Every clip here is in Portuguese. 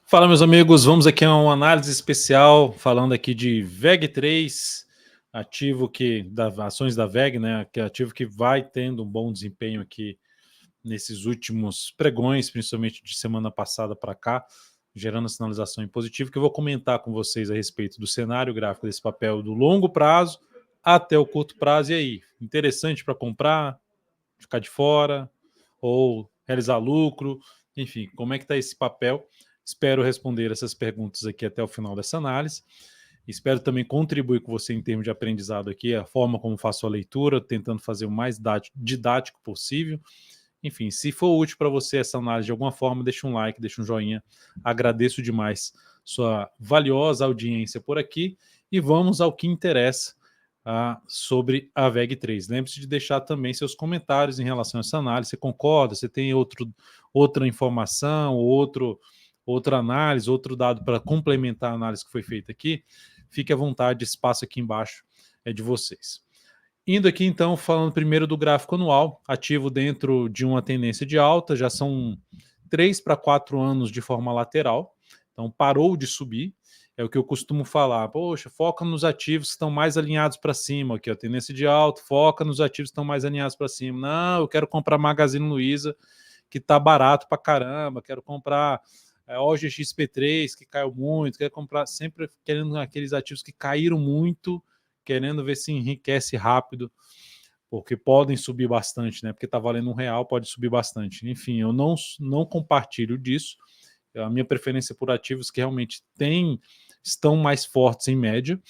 Fala, meus amigos, vamos aqui a uma análise especial falando aqui de VEG3, ativo que das ações da VEG, né, que é ativo que vai tendo um bom desempenho aqui nesses últimos pregões, principalmente de semana passada para cá, gerando sinalização em positivo, que eu vou comentar com vocês a respeito do cenário gráfico desse papel do longo prazo até o curto prazo. E aí, interessante para comprar, ficar de fora ou realizar lucro, enfim, como é que está esse papel? Espero responder essas perguntas aqui até o final dessa análise. Espero também contribuir com você em termos de aprendizado aqui, a forma como faço a leitura, tentando fazer o mais didático possível. Enfim, se for útil para você essa análise de alguma forma, deixa um like, deixa um joinha. Agradeço demais sua valiosa audiência por aqui e vamos ao que interessa sobre a VEG3. Lembre-se de deixar também seus comentários em relação a essa análise. Você concorda? Você tem outra informação, outra análise, outro dado para complementar a análise que foi feita aqui? Fique à vontade, espaço aqui embaixo é de vocês. Indo aqui então, falando primeiro do gráfico anual, ativo dentro de uma tendência de alta, já são 3 para 4 anos de forma lateral, então parou de subir, é o que eu costumo falar, poxa, foca nos ativos que estão mais alinhados para cima, aqui a tendência de alta, foca nos ativos que estão mais alinhados para cima, não, eu quero comprar Magazine Luiza, que está barato para caramba, quero comprar OGXP3, que caiu muito, quero comprar, sempre querendo aqueles ativos que caíram muito, querendo ver se enriquece rápido, porque podem subir bastante, né? Porque está valendo R$1, pode subir bastante. Enfim, eu não compartilho disso. A minha preferência por ativos que realmente estão mais fortes em média,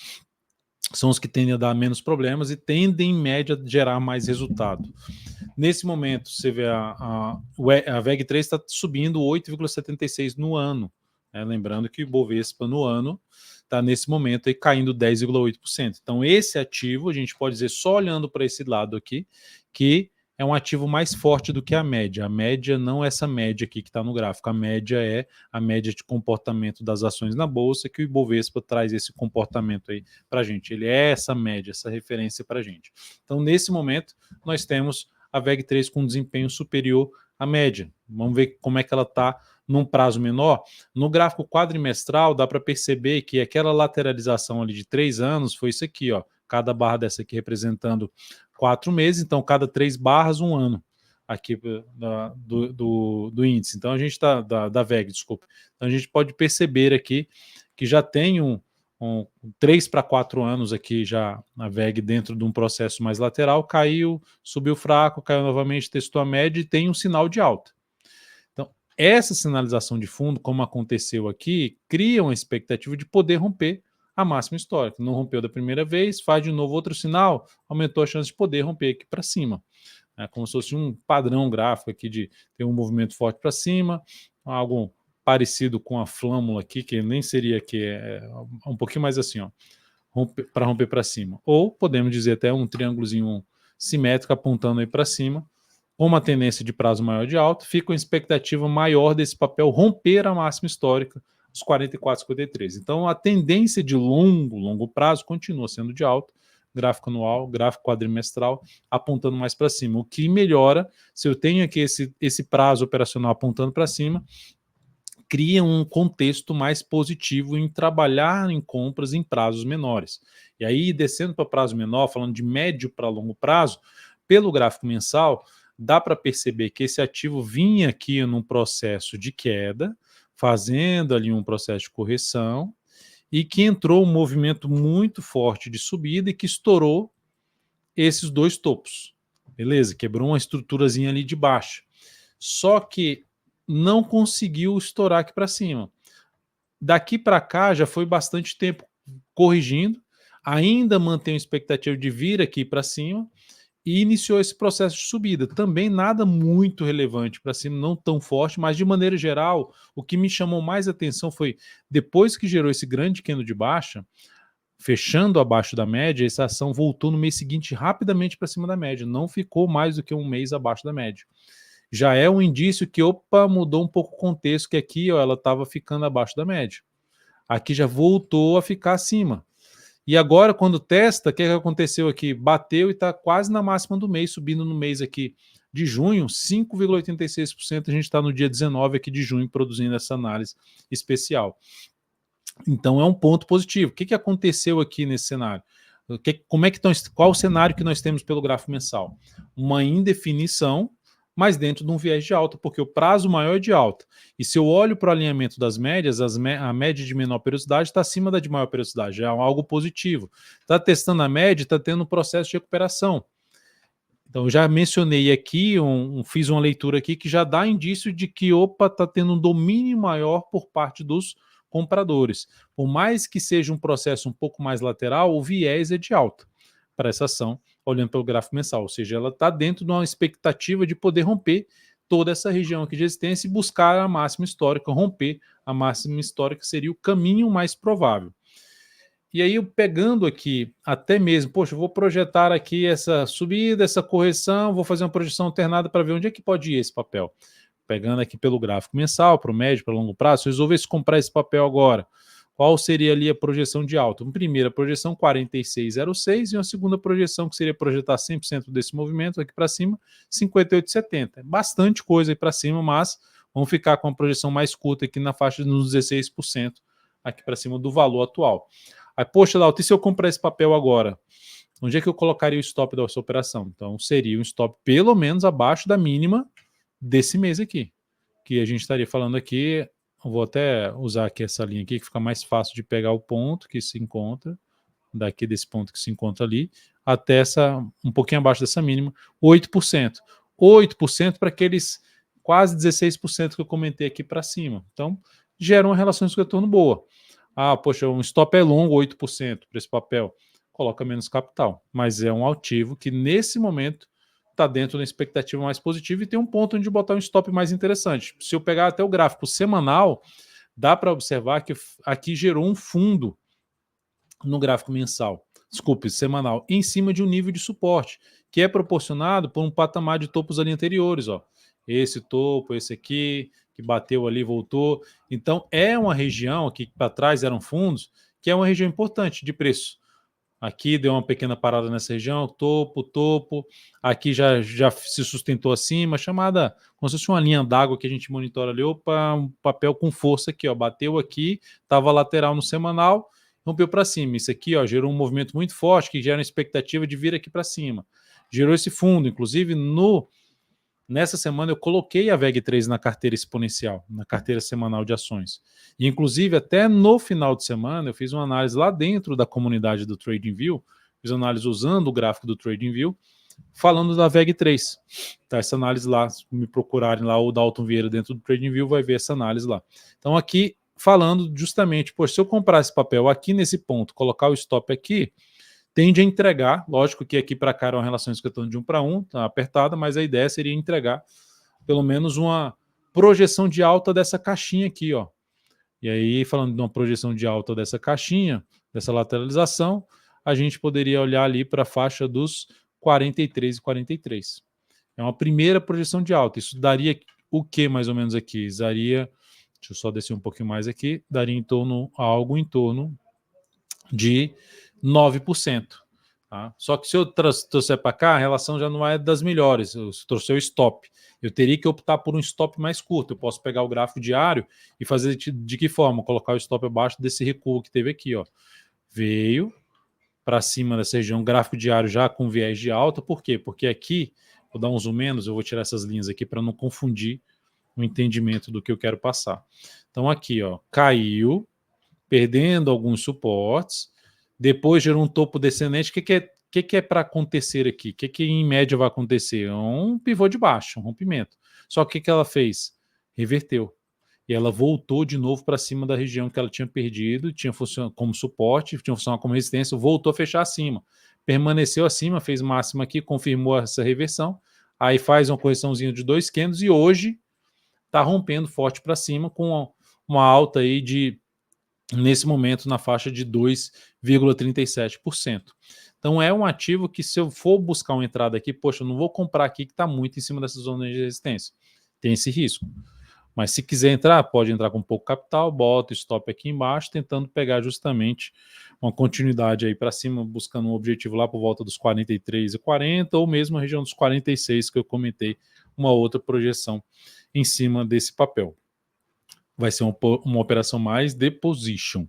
são os que tendem a dar menos problemas e tendem, em média, a gerar mais resultado. Nesse momento, você vê a VEG3 está subindo 8,76 no ano. Né? Lembrando que o Bovespa no ano está nesse momento aí caindo 10,8%. Então, esse ativo, a gente pode dizer, só olhando para esse lado aqui, que é um ativo mais forte do que a média. A média não é essa média aqui que está no gráfico. A média é a média de comportamento das ações na Bolsa, que o Ibovespa traz esse comportamento aí para a gente. Ele é essa média, essa referência para a gente. Então, nesse momento, nós temos a VEG3 com um desempenho superior à média. Vamos ver como é que ela está num prazo menor. No gráfico quadrimestral, dá para perceber que aquela lateralização ali de 3 anos foi isso aqui, ó. Cada barra dessa aqui representando 4 meses, então cada 3 barras, 1 ano aqui do índice. Então a gente está, da VEG, desculpa. Então a gente pode perceber aqui que já tem 3 para 4 anos aqui já a VEG dentro de um processo mais lateral, caiu, subiu fraco, caiu novamente, testou a média e tem um sinal de alta. Então, essa sinalização de fundo, como aconteceu aqui, cria uma expectativa de poder romper a máxima histórica. Não rompeu da primeira vez, faz de novo outro sinal, aumentou a chance de poder romper aqui para cima. É como se fosse um padrão gráfico aqui de ter um movimento forte para cima, algo parecido com a flâmula aqui, que nem seria aqui, um pouquinho mais assim, ó, para romper para cima. Ou podemos dizer até um triângulozinho simétrico apontando aí para cima, com uma tendência de prazo maior de alta, fica uma expectativa maior desse papel romper a máxima histórica, os 44,53. Então a tendência de longo prazo continua sendo de alta, gráfico anual, gráfico quadrimestral, apontando mais para cima. O que melhora, se eu tenho aqui esse prazo operacional apontando para cima, cria um contexto mais positivo em trabalhar em compras em prazos menores. E aí, descendo para prazo menor, falando de médio para longo prazo, pelo gráfico mensal, dá para perceber que esse ativo vinha aqui num processo de queda, fazendo ali um processo de correção, e que entrou um movimento muito forte de subida e que estourou esses dois topos. Beleza? Quebrou uma estruturazinha ali de baixa. Só que não conseguiu estourar aqui para cima. Daqui para cá já foi bastante tempo corrigindo, ainda mantém a expectativa de vir aqui para cima e iniciou esse processo de subida. Também nada muito relevante para cima, não tão forte, mas de maneira geral, o que me chamou mais atenção foi, depois que gerou esse grande candle de baixa, fechando abaixo da média, essa ação voltou no mês seguinte rapidamente para cima da média, não ficou mais do que um mês abaixo da média. Já é um indício que, opa, mudou um pouco o contexto, que aqui ó, ela estava ficando abaixo da média. Aqui já voltou a ficar acima. E agora, quando testa, o que aconteceu aqui? Bateu e está quase na máxima do mês, subindo no mês aqui de junho, 5,86%, a gente está no dia 19 aqui de junho produzindo essa análise especial. Então é um ponto positivo. O que aconteceu aqui nesse cenário? Qual o cenário que nós temos pelo gráfico mensal? Uma indefinição, mas dentro de um viés de alta, porque o prazo maior é de alta. E se eu olho para o alinhamento das médias, a média de menor periodicidade está acima da de maior periodicidade, é algo positivo. Está testando a média, está tendo um processo de recuperação. Então, eu já mencionei aqui, fiz uma leitura aqui que já dá indício de que, está tendo um domínio maior por parte dos compradores. Por mais que seja um processo um pouco mais lateral, o viés é de alta para essa ação, olhando pelo gráfico mensal. Ou seja, ela está dentro de uma expectativa de poder romper toda essa região aqui de resistência e buscar a máxima histórica, romper a máxima histórica seria o caminho mais provável. E aí, eu pegando aqui, até mesmo, poxa, eu vou projetar aqui essa subida, essa correção, vou fazer uma projeção alternada para ver onde é que pode ir esse papel. Pegando aqui pelo gráfico mensal, para o médio, para o longo prazo, se eu resolvesse comprar esse papel agora, qual seria ali a projeção de alta? Uma primeira projeção, 46,06, e uma segunda projeção, que seria projetar 100% desse movimento aqui para cima, 58,70. É bastante coisa aí para cima, mas vamos ficar com a projeção mais curta aqui na faixa dos 16% aqui para cima do valor atual. Aí, poxa, Lauto, e se eu comprar esse papel agora? Onde é que eu colocaria o stop dessa operação? Então, seria um stop pelo menos abaixo da mínima desse mês aqui, que a gente estaria falando aqui. Eu vou até usar aqui essa linha aqui, que fica mais fácil de pegar o ponto que se encontra, daqui desse ponto que se encontra ali, até um pouquinho abaixo dessa mínima, 8%. 8% para aqueles quase 16% que eu comentei aqui para cima. Então, gera uma relação de retorno boa. Ah, poxa, um stop é longo, 8% para esse papel. Coloca menos capital, mas é um ativo que nesse momento está dentro da expectativa mais positiva e tem um ponto onde botar um stop mais interessante. Se eu pegar até o gráfico semanal, dá para observar que aqui gerou um fundo no gráfico mensal, desculpe, semanal, em cima de um nível de suporte, que é proporcionado por um patamar de topos ali anteriores, ó. Esse topo, esse aqui, que bateu ali, voltou. Então, é uma região, aqui para trás eram fundos, que é uma região importante de preço. Aqui deu uma pequena parada nessa região, topo, aqui já se sustentou acima, chamada como se fosse uma linha d'água que a gente monitora ali, opa, um papel com força aqui, ó, bateu aqui, estava lateral no semanal, rompeu para cima. Isso aqui, ó, gerou um movimento muito forte que gera uma expectativa de vir aqui para cima. Gerou esse fundo, inclusive nessa semana eu coloquei a VEG3 na carteira exponencial, na carteira semanal de ações. E, inclusive, até no final de semana, eu fiz uma análise lá dentro da comunidade do TradingView, fiz uma análise usando o gráfico do TradingView, falando da VEG3. Tá, essa análise lá, se me procurarem lá o Dalton Vieira dentro do TradingView, vai ver essa análise lá. Então, aqui, falando justamente, poxa, se eu comprar esse papel aqui nesse ponto, colocar o stop aqui, tende a entregar, lógico que aqui para cá era uma relação de retorno de 1 para 1, tá apertada, mas a ideia seria entregar pelo menos uma projeção de alta dessa caixinha aqui, ó. E aí, falando de uma projeção de alta dessa caixinha, dessa lateralização, a gente poderia olhar ali para a faixa dos 43 e 43. É uma primeira projeção de alta. Isso daria o que mais ou menos aqui? Daria, deixa eu só descer um pouquinho mais aqui, daria algo em torno de 9%. Tá? Só que se eu trouxer para cá, a relação já não é das melhores. Se trouxer o stop, eu teria que optar por um stop mais curto. Eu posso pegar o gráfico diário e fazer de que forma? Colocar o stop abaixo desse recuo que teve aqui. Ó. Veio para cima dessa região, gráfico diário já com viés de alta. Por quê? Porque aqui, vou dar um zoom menos, eu vou tirar essas linhas aqui para não confundir o entendimento do que eu quero passar. Então aqui, ó, caiu, perdendo alguns suportes, depois gerou um topo descendente. O que é para acontecer aqui? O que em média vai acontecer? Um pivô de baixo, um rompimento. Só que o que ela fez? Reverteu. E ela voltou de novo para cima da região que ela tinha perdido, tinha funcionado como suporte, tinha funcionado como resistência, voltou a fechar acima. Permaneceu acima, fez máxima aqui, confirmou essa reversão, aí faz uma correçãozinha de 2 candles e hoje está rompendo forte para cima com uma alta aí de, nesse momento, na faixa de 2,37%. Então é um ativo que, se eu for buscar uma entrada aqui, poxa, eu não vou comprar aqui que está muito em cima dessa zona de resistência. Tem esse risco. Mas se quiser entrar, pode entrar com pouco capital, bota o stop aqui embaixo, tentando pegar justamente uma continuidade aí para cima, buscando um objetivo lá por volta dos 43,40 ou mesmo a região dos 46 que eu comentei, uma outra projeção em cima desse papel. Vai ser uma operação mais de position.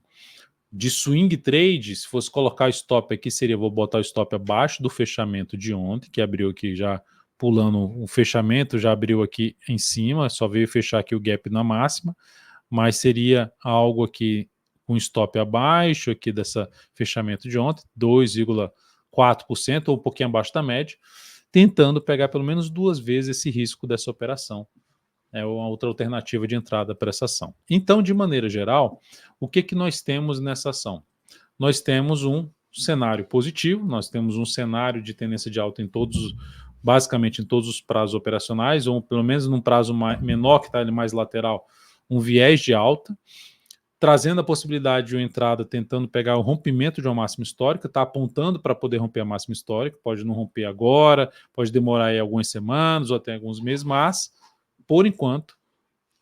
De swing trade, se fosse colocar stop aqui, seria, vou botar o stop abaixo do fechamento de ontem, que abriu aqui já pulando o fechamento, já abriu aqui em cima, só veio fechar aqui o gap na máxima, mas seria algo aqui com stop abaixo aqui dessa fechamento de ontem, 2,4% ou um pouquinho abaixo da média, tentando pegar pelo menos 2 vezes esse risco dessa operação. É uma outra alternativa de entrada para essa ação. Então, de maneira geral, o que nós temos nessa ação? Nós temos um cenário positivo, nós temos um cenário de tendência de alta em todos, basicamente em todos os prazos operacionais, ou pelo menos num prazo menor, que está ali mais lateral, um viés de alta, trazendo a possibilidade de uma entrada tentando pegar o rompimento de uma máxima histórica, está apontando para poder romper a máxima histórica, pode não romper agora, pode demorar aí algumas semanas ou até alguns meses, mas, por enquanto,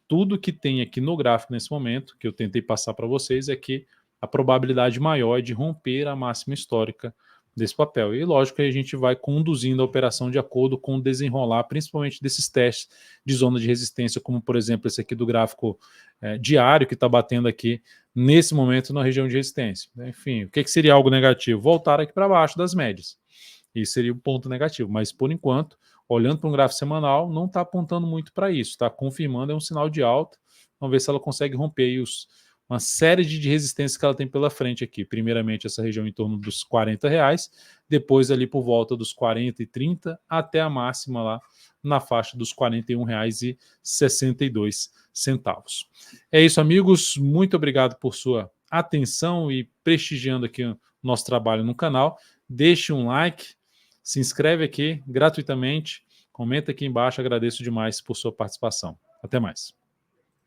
tudo que tem aqui no gráfico nesse momento, que eu tentei passar para vocês, é que a probabilidade maior é de romper a máxima histórica desse papel. E lógico que a gente vai conduzindo a operação de acordo com o desenrolar, principalmente desses testes de zona de resistência, como por exemplo esse aqui do gráfico diário, que está batendo aqui nesse momento na região de resistência. Enfim, o que seria algo negativo? Voltar aqui para baixo das médias. Isso seria o ponto negativo, mas por enquanto, olhando para um gráfico semanal, não está apontando muito para isso, está confirmando, é um sinal de alta. Vamos ver se ela consegue romper aí uma série de resistências que ela tem pela frente aqui. Primeiramente, essa região em torno dos R$ 40, depois ali por volta dos 40 e 30, até a máxima lá na faixa dos R$ 41,62. É isso, amigos. Muito obrigado por sua atenção e prestigiando aqui o nosso trabalho no canal. Deixe um like, se inscreve aqui gratuitamente, comenta aqui embaixo, agradeço demais por sua participação. Até mais.